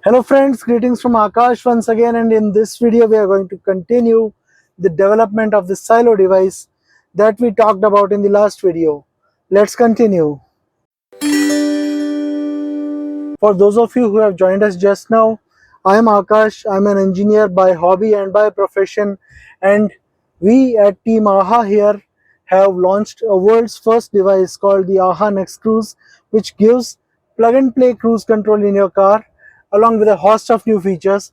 Hello friends, greetings from Akash once again, and in this video we are going to continue the development of the Cylo device that we talked about in the last video. Let's continue. For those of you who have joined us just now, I am Akash. I'm an engineer by hobby and by profession, and we at Team AHA here have launched a world's first device called the AHA Next Cruise, which gives plug and play cruise control in your car along with a host of new features.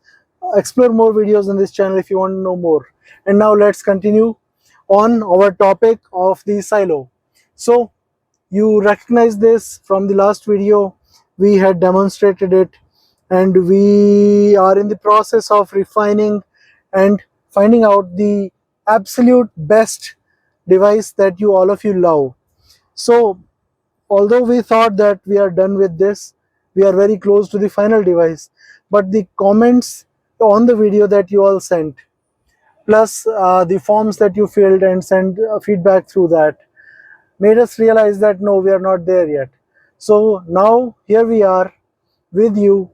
Explore more videos on this channel if you want to know more. And now let's continue on our topic of the Cylo. So you recognize this from the last video. We had demonstrated it, and we are in the process of refining and finding out the absolute best device that you all of you love. So although we thought that we are done with this, we are very close to the final device, but the comments on the video that you all sent, plus the forms that you filled and sent feedback through that, made us realize that no, we are not there yet. So now here we are with you,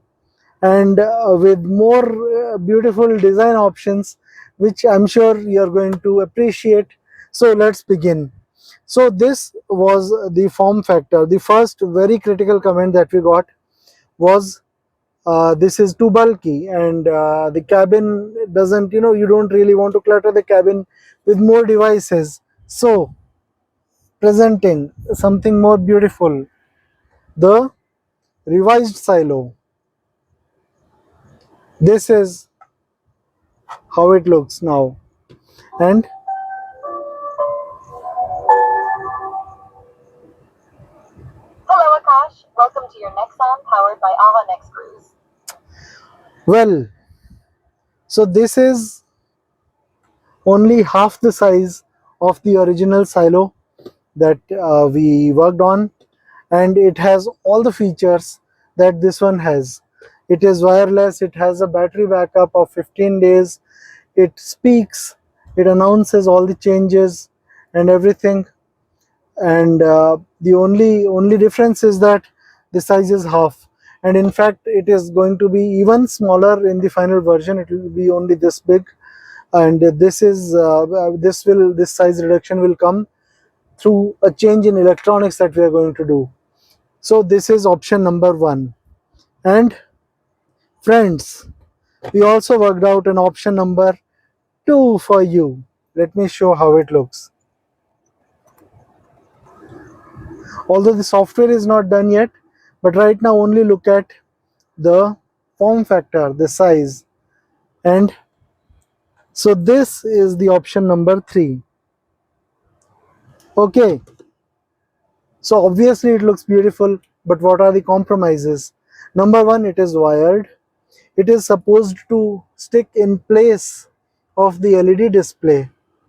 and with more beautiful design options which I'm sure you're going to appreciate. So let's begin. So this was the form factor. The first very critical comment that we got was this is too bulky, and the cabin doesn't, you don't really want to clutter the cabin with more devices. So presenting something more beautiful, the revised Cylo. This is how it looks now, and Hello Akash, welcome to your Nexon powered by AHA Next Cruise. well, so this is only half the size of the original Cylo that we worked on, and it has all the features that this one has. It is wireless, it has a battery backup of 15 days, it speaks, it announces all the changes and everything, and the only difference is that the size is half, and in fact it is going to be even smaller in the final version. It will be only this big, and this size reduction will come through a change in electronics that we are going to do. So this is option number one. And friends, we also worked out an option number two for you. Let me show how it looks. Although the software is not done yet, but right now only look at the form factor, the size. And so this is the option number three. Okay, so obviously it looks beautiful, but what are the compromises? Number one, it is wired. It is supposed to stick in place of the LED display,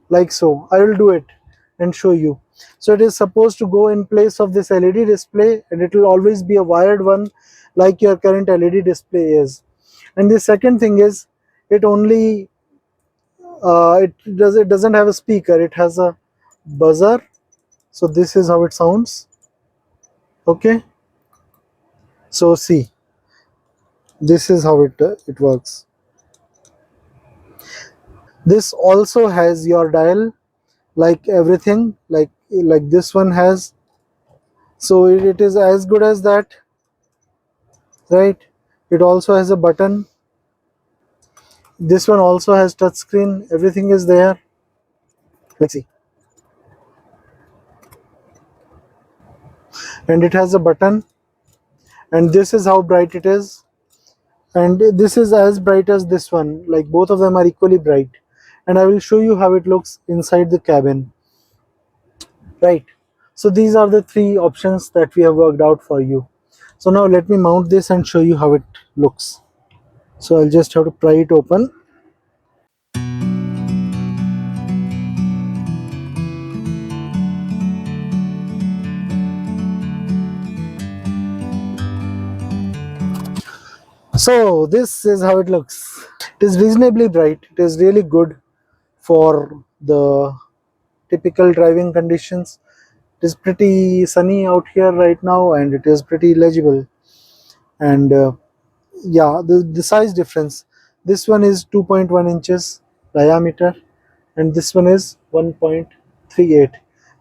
like so. I will do it and show you. So it is supposed to go in place of this LED display, and it will always be a wired one like your current LED display is. And the second thing is, it only it doesn't have a speaker, it has a buzzer. So this is how it sounds. Okay, so see, this is how it works. This also has your dial, like everything, like this one has. So it is as good as that, right? It also has a button. This one also has touch screen. Everything is there. Let's see. And it has a button, and this is how bright it is, and this is as bright as this one. Like both of them are equally bright, and I will show you how it looks inside the cabin, right? So these are the three options that we have worked out for you. So now let me mount this and show you how it looks. So I'll just have to pry it open. So this is how it looks. It is reasonably bright. It is really good for the typical driving conditions. It is pretty sunny out here right now, and it is pretty legible. And yeah, the size difference. This one is 2.1 inches diameter and this one is 1.38,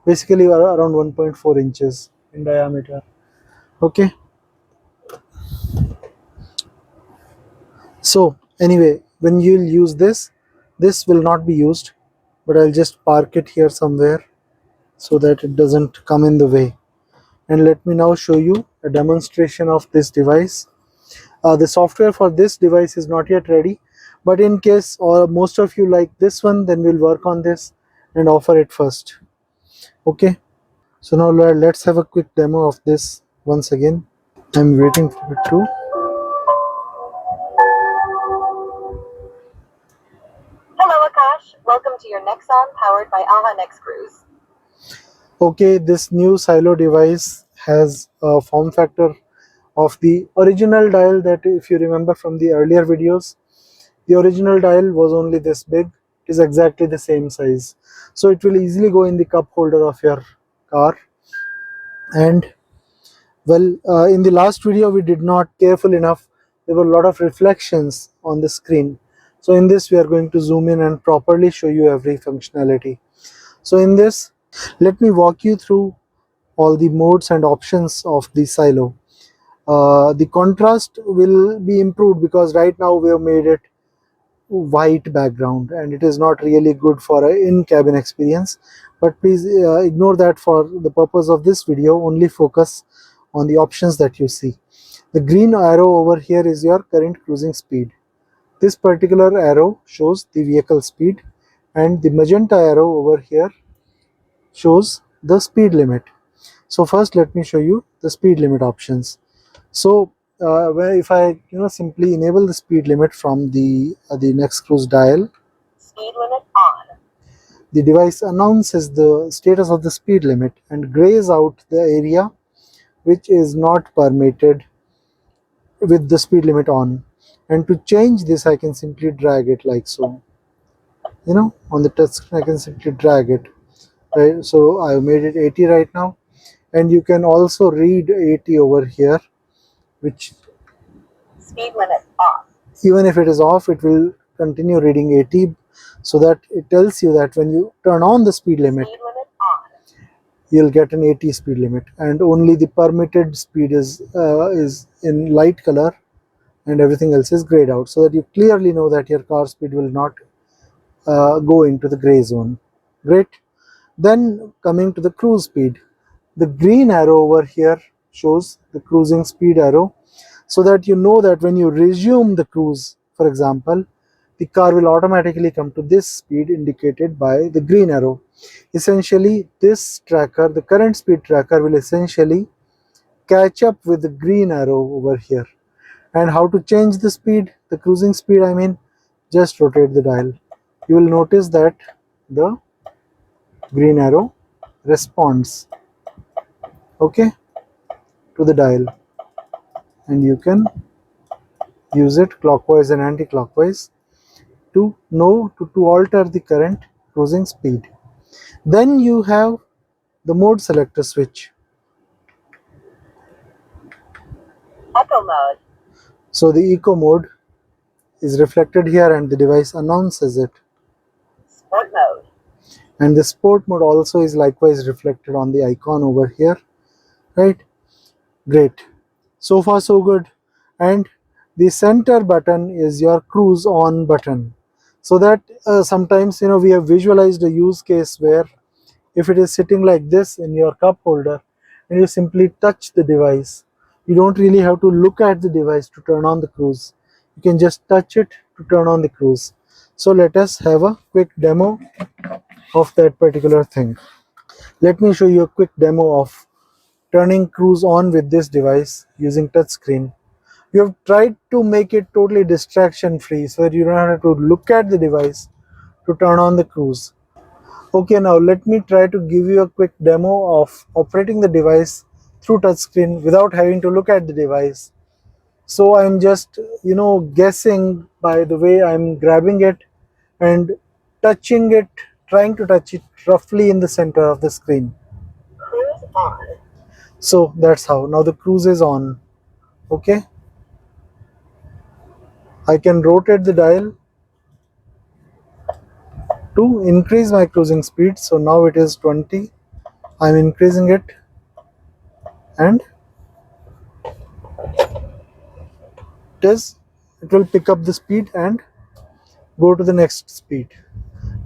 basically around 1.4 inches in diameter. Okay, so anyway, when you'll use this will not be used, but I'll just park it here somewhere so that it doesn't come in the way. And let me now show you a demonstration of this device. The software for this device is not yet ready, but in case or most of you like this one, then we'll work on this and offer it first. Okay, so now let's have a quick demo of this once again. I'm waiting for it to. Hello, Akash. Welcome to your Nexon powered by AHA Next Cruise. Okay, this new Cylo device has a form factor of the original dial that, if you remember from the earlier videos, the original dial was only this big. It is exactly the same size, so it will easily go in the cup holder of your car. And well, in the last video we did not careful enough. There were a lot of reflections on the screen, so in this we are going to zoom in and properly show you every functionality. So in this, let me walk you through all the modes and options of the Cylo. The contrast will be improved because right now we have made it white background and it is not really good for a in-cabin experience, but please ignore that for the purpose of this video. Only focus on the options that you see. The green arrow over here is your current cruising speed. This particular arrow shows the vehicle speed, and the magenta arrow over here shows the speed limit. So first let me show you the speed limit options. So where if I simply enable the speed limit from the next cruise dial, Speed limit on. the device announces the status of the speed limit and grays out the area which is not permitted with the speed limit on. And to change this, I can simply drag it like so. On the touch screen, I can simply drag it. Right, so I've made it 80 right now, and you can also read 80 over here, which Speed limit off. even if it is off, it will continue reading 80, so that it tells you that when you turn on the speed limit, Speed limit on. you'll get an 80 speed limit, and only the permitted speed is in light color, and everything else is grayed out, so that you clearly know that your car speed will not go into the gray zone. Great. Then coming to the cruise speed, the green arrow over here shows the cruising speed arrow, so that you know that when you resume the cruise, for example, the car will automatically come to this speed indicated by the green arrow. Essentially, this tracker, the current speed tracker, will essentially catch up with the green arrow over here. And how to change the speed, the cruising speed, I mean, just rotate the dial. You will notice that the green arrow responds, okay, to the dial, and you can use it clockwise and anti-clockwise to know to alter the current cruising speed. Then you have the mode selector switch. Echo mode. So the eco mode is reflected here and the device announces it. Sport mode. And the sport mode also is likewise reflected on the icon over here, right? Great. So far so good. And the center button is your cruise on button. So that sometimes we have visualized a use case where if it is sitting like this in your cup holder and you simply touch the device, you don't really have to look at the device to turn on the cruise. You can just touch it to turn on the cruise. So let us have a quick demo of that particular thing. Let me show you a quick demo of turning cruise on with this device using touchscreen. We have tried to make it totally distraction free so that you don't have to look at the device to turn on the cruise. Okay, now let me try to give you a quick demo of operating the device through touchscreen without having to look at the device. So I'm just guessing by the way I'm grabbing it and touching it, trying to touch it roughly in the center of the screen. Cruise on. So that's how now the cruise is on. Okay, I can rotate the dial to increase my cruising speed. So now it is 20. I'm increasing it, and it will pick up the speed and go to the next speed,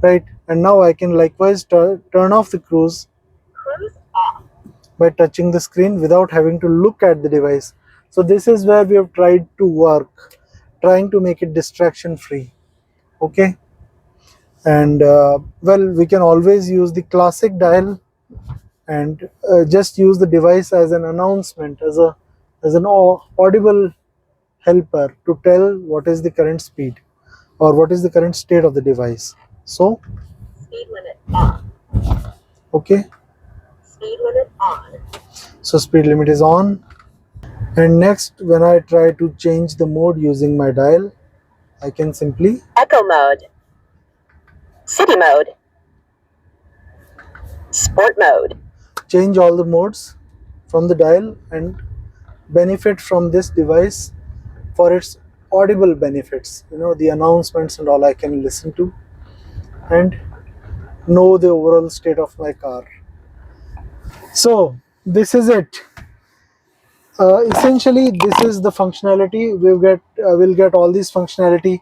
right? And now I can likewise turn off the cruise Cruise off. by touching the screen without having to look at the device. So this is where we have tried to work, trying to make it distraction free. Okay. And well, we can always use the classic dial and just use the device as an announcement, as an audible helper to tell what is the current speed or what is the current state of the device. So Speed limit on. okay, Speed limit on. so speed limit is on. And next, when I try to change the mode using my dial, I can simply Echo mode. City mode. Sport mode. change all the modes from the dial and benefit from this device for its audible benefits. You know, the announcements and all I can listen to and know the overall state of my car. So this is it. Essentially, this is the functionality. We'll get all this functionality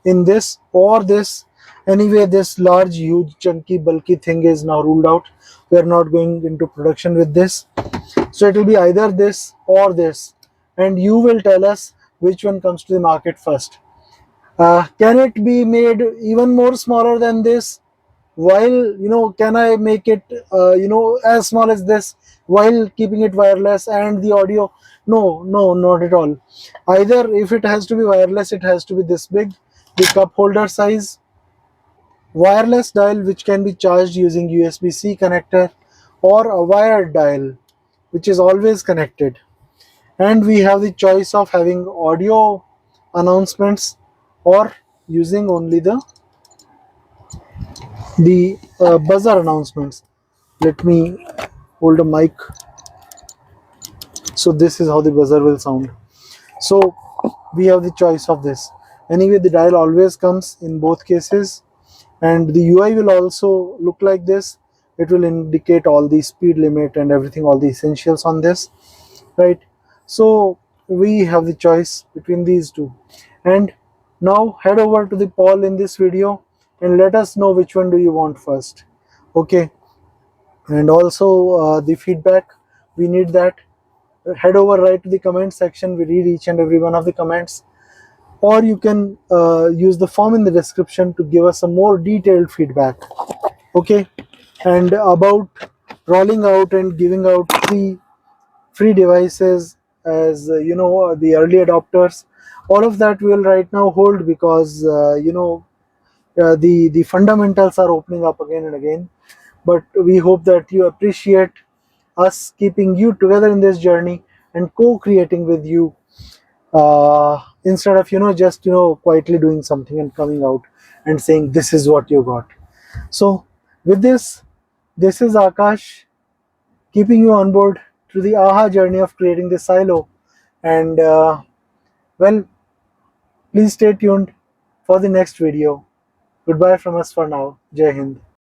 in this or this. Anyway, this large, huge, chunky, bulky thing is now ruled out. We are not going into production with this. So it will be either this or this, and you will tell us which one comes to the market first. Can it be made even more smaller than this? While, can I make it as small as this while keeping it wireless and the audio? No, no, not at all. Either if it has to be wireless, it has to be this big, the cup holder size. Wireless dial which can be charged using USB-C connector, or a wired dial which is always connected. And we have the choice of having audio announcements or using only the buzzer announcements. Let me hold a mic. So this is how the buzzer will sound. So we have the choice of this. Anyway, the dial always comes in both cases, and the UI will also look like this. It will indicate all the speed limit and everything, all the essentials on this, right? So we have the choice between these two. And now head over to the poll in this video and let us know which one do you want first. Okay. And also the feedback, we need that. Head over right to the comment section. We read each and every one of the comments, or you can use the form in the description to give us a more detailed feedback. Okay. And about rolling out and giving out free devices as the early adopters, all of that will right now hold, because the fundamentals are opening up again and again. But we hope that you appreciate us keeping you together in this journey and co-creating with you, instead of just quietly doing something and coming out and saying this is what you got. So with this is Akash, keeping you on board through the AHA journey of creating this silo. And well, please stay tuned for the next video. Goodbye from us for now. Jai Hind.